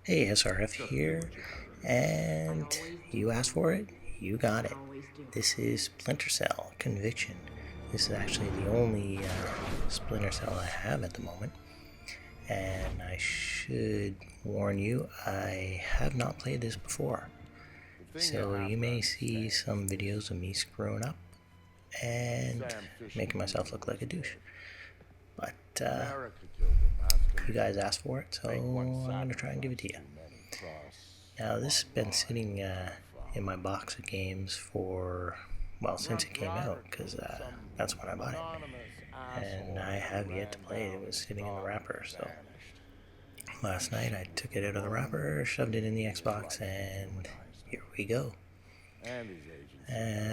Hey, SRF here, and you asked for it, you got it. This is Splinter Cell Conviction. This is actually the only Splinter Cell I have at the moment, and I should warn you, I have not played this before. So you may see some videos of me screwing up and making myself look like a douche. But you guys asked for it, so I'm going to try and give it to you. Now, this has been sitting in my box of games for, well, since it came out, because that's when I bought it. And I have yet to play it. It was sitting in the wrapper, so last night I took it out of the wrapper, shoved it in the Xbox, and here we go.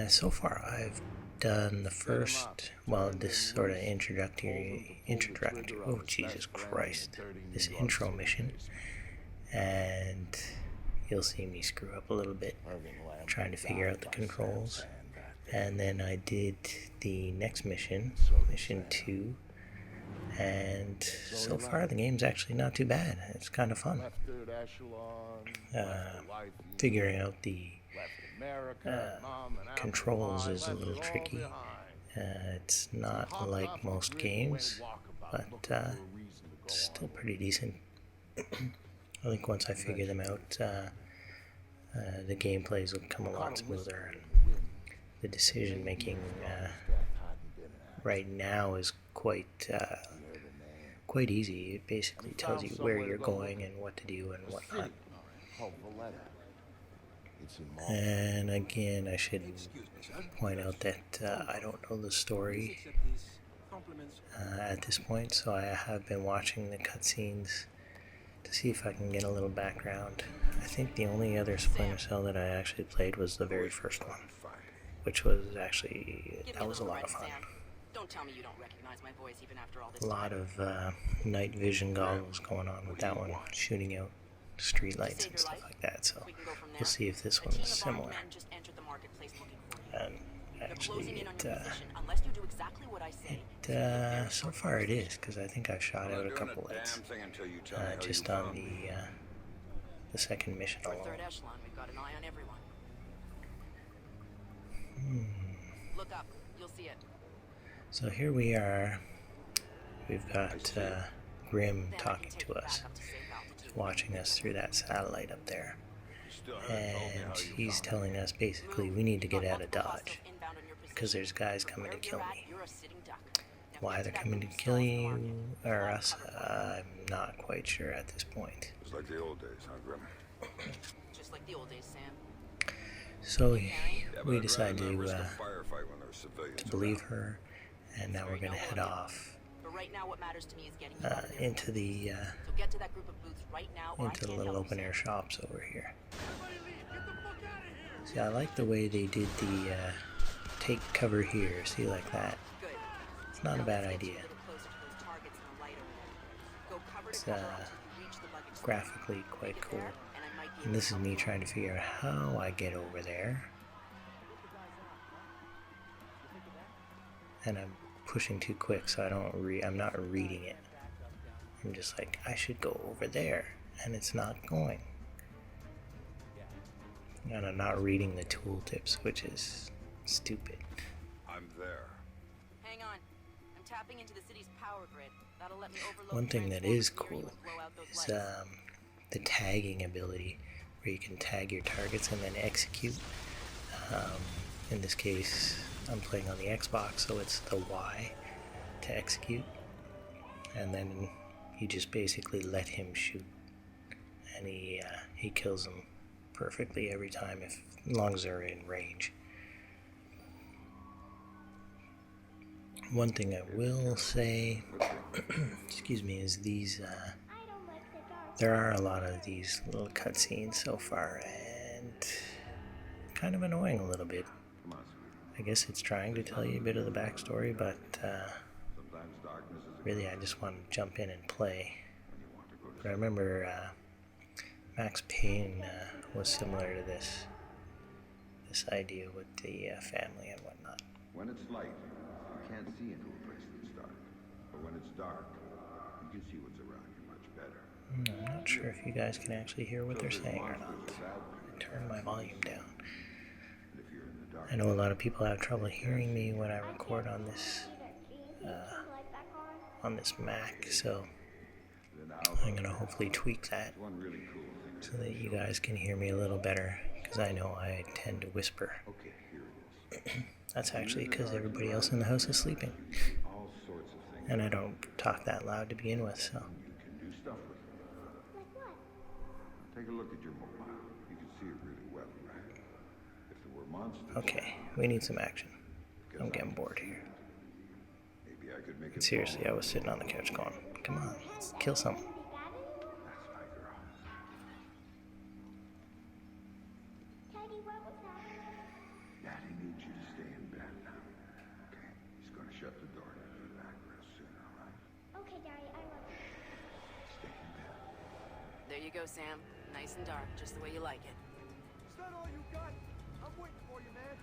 So far, I've done the first, well, this sort of introductory, oh Jesus Christ, this intro mission, and you'll see me screw up a little bit trying to figure out the controls. And then I did the next mission, mission 2, and so far the game's actually not too bad. It's kind of fun. Figuring out the controls is a little tricky. It's not like most games, but it's still pretty decent. I think once I figure them out, the gameplays will come a lot smoother, and the decision making right now is quite easy. It basically tells you where you're going and what to do and whatnot. And again, I should point out that I don't know the story at this point, so I have been watching the cutscenes to see if I can get a little background. I think the only other Splinter Cell that I actually played was the very first one, which was actually, that was a lot of fun. Don't tell me you don't recognize my voice even after all this A lot of night vision goggles going on with that one, shooting out street lights and stuff like that, so we'll see if this one's similar. And actually, so far it is, because I think I've shot out a couple lights just on the second mission alone. Look up, you'll see it. So here we are. We've got Grim talking to us, watching us through that satellite up there. And he's telling us basically we need to get out of Dodge because there's guys coming to kill me. Why they're coming to kill you or us, I'm not quite sure at this point. It's like the old days, huh, Grim? Just like the old days, Sam. So we decide to believe her, and now we're going to head off into the little open air shops over here. See, I like the way they did the take cover here. See, like that. It's not a bad idea. It's graphically quite cool. And this is me trying to figure out how I get over there. And I'm pushing too quick, so I'm not reading it. I'm just like, I should go over there, and it's not going. And I'm not reading the tooltips, which is stupid. I'm there. Hang on. I'm tapping into the city's power grid. That'll let me overload. One thing that is cool is the tagging ability, where you can tag your targets and then execute. In this case, I'm playing on the Xbox, so it's the Y to execute, and then you just basically let him shoot, and he kills them perfectly every time, as long as they're in range. One thing I will say, excuse me, is these. There are a lot of these little cutscenes so far, and kind of annoying a little bit. I guess it's trying to tell you a bit of the backstory, but really I just want to jump in and play. But I remember Max Payne was similar to this idea with the family and whatnot. When it's light, you can't see into a place that's dark. But when it's dark, you can see what's around you much better. I'm not sure if you guys can actually hear what they're saying or not. I turned my volume down. I know a lot of people have trouble hearing me when I record on this Mac, so I'm gonna hopefully tweak that so that you guys can hear me a little better, because I know I tend to whisper. That's actually because everybody else in the house is sleeping, and I don't talk that loud to begin with, so. Take a look at your mobile. You can see it really well, right? If there were monsters. Okay, we need some action. I'm getting bored here. Maybe I could make it. Seriously, I was sitting on the couch going, come on, let's kill something. That's my girl. Teddy, what was that? Daddy needs you to stay in bed now. Okay? He's gonna shut the door and be back real soon, all right? Okay, Daddy, I love you. Stay in bed. There you go, Sam. Nice and dark, just the way you like it. Is that all you got? I'm waiting for you, man.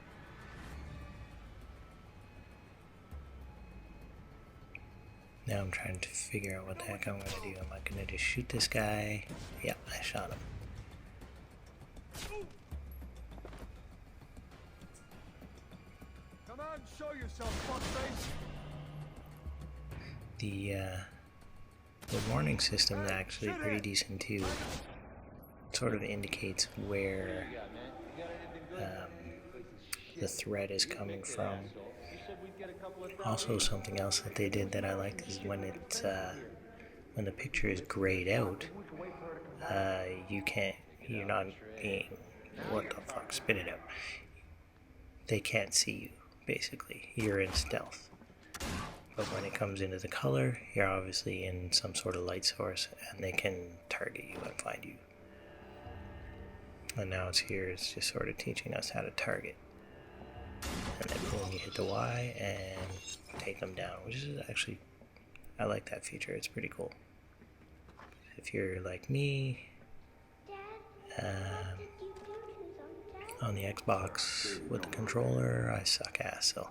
Now I'm trying to figure out what the heck I'm going to do. Am I going to just shoot this guy? Yeah, I shot him. Come on, show yourself, fuckface. The warning system is actually pretty decent too. It sort of indicates where the threat is coming from. Also, something else that they did that I liked is when the picture is grayed out, you're not being, what the fuck, spit it out. They can't see you, basically. You're in stealth. But when it comes into the color, you're obviously in some sort of light source, and they can target you and find you. And now it's just sort of teaching us how to target. And then boom, you hit the Y and take them down, which is actually, I like that feature. It's pretty cool. If you're like me, Dad, what did you do to them, Dad? on the Xbox with the controller, I suck ass, so.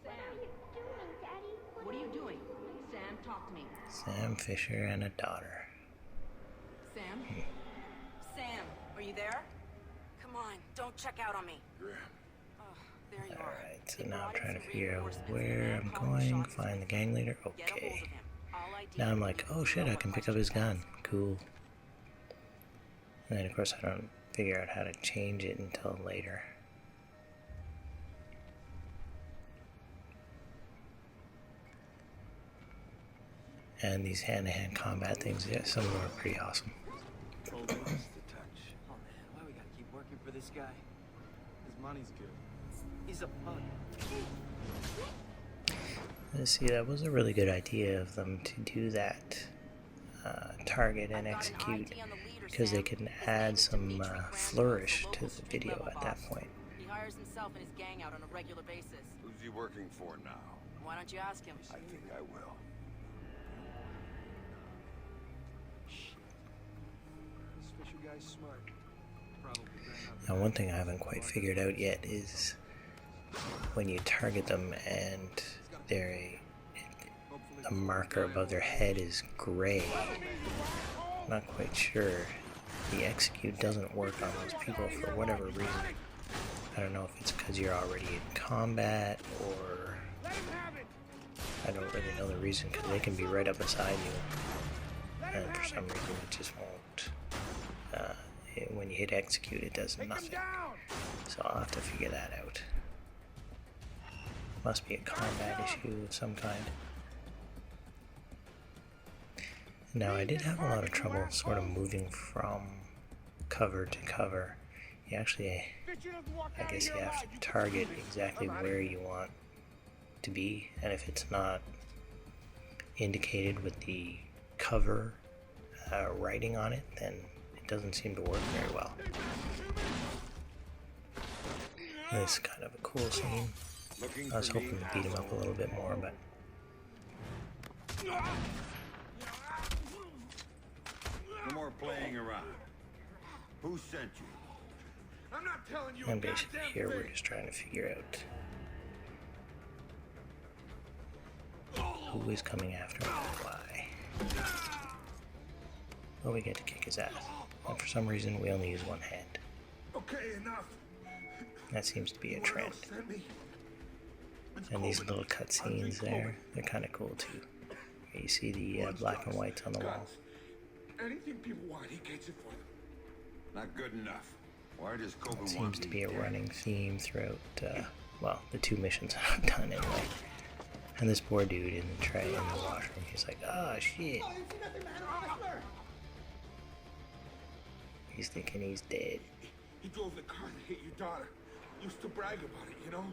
What are you doing, Daddy? What are you doing? Sam, talk to me. Sam Fisher and a daughter. Sam? Sam, are you there? Come on, don't check out on me. Graham. Oh, there you are. Alright, so They now I'm brought in trying to some figure out reinforcements where and I'm called the going, shots. find the gang leader. Get a hold of Okay. him. All I Now need I'm is like, you oh to shit, know I what can pick up his questions gun. Cool. And then of course I don't figure out how to change it until later. And these hand-to-hand combat things, yeah, some of them are pretty awesome. Oh, man, why we gotta keep working for this guy? His money's good. He's a pug. Let's see, that was a really good idea of them to do that. Target and execute, because they can add some flourish to the video at that point. He hires himself and his gang out on a regular basis. Who's he working for now? Why don't you ask him? I think I will. This Fisher guy's smart. Probably ran out. Now one thing I haven't quite figured out yet is when you target them and the marker above their head is gray. I'm not quite sure. The execute doesn't work on those people for whatever reason. I don't know if it's because you're already in combat, or I don't really know the reason, because they can be right up beside you and for some reason it just won't. When you hit execute, it does nothing. So I'll have to figure that out. Must be a combat issue of some kind. Now I did have a lot of trouble sort of moving from cover to cover. You actually, I guess you have to target exactly where you want to be, and if it's not indicated with the cover writing on it, then it doesn't seem to work very well. This is kind of a cool scene. I was hoping to beat him up a little bit more, but No more playing around. Who sent you? I'm not telling you. and basically here we're just trying to figure out who is coming after me and why. but we get to kick his ass. And for some reason, we only use one hand. Okay, enough. That seems to be a Where trend. else send me? It's And these Coleman. little cutscenes there, they're kind of cool too. You see the black and whites on the wall. Anything people want, he gets it for them. Not good enough. Why does Coben It want seems to me be a dead? running theme throughout, well, the 2 missions I've done anyway. And this poor dude in the tray in the washroom, he's like, oh shit. He's thinking he's dead. He drove the car that hit your daughter. Used to brag about it, you know?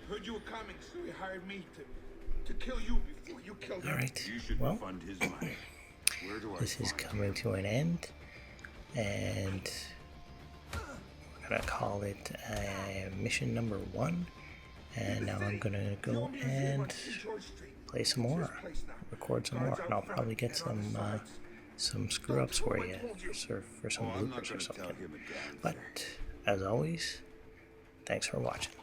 Heard you were coming, so he hired me to kill you before you killed him. Alright, You should well, refund his money. Where do I this is find coming to an end. And we're gonna call it mission number 1. And now I'm gonna go and play some more, record some more, and I'll probably get some screw ups for you, for some Oh, I'm not bloopers or gonna tell something. him again. But as always, thanks for watching.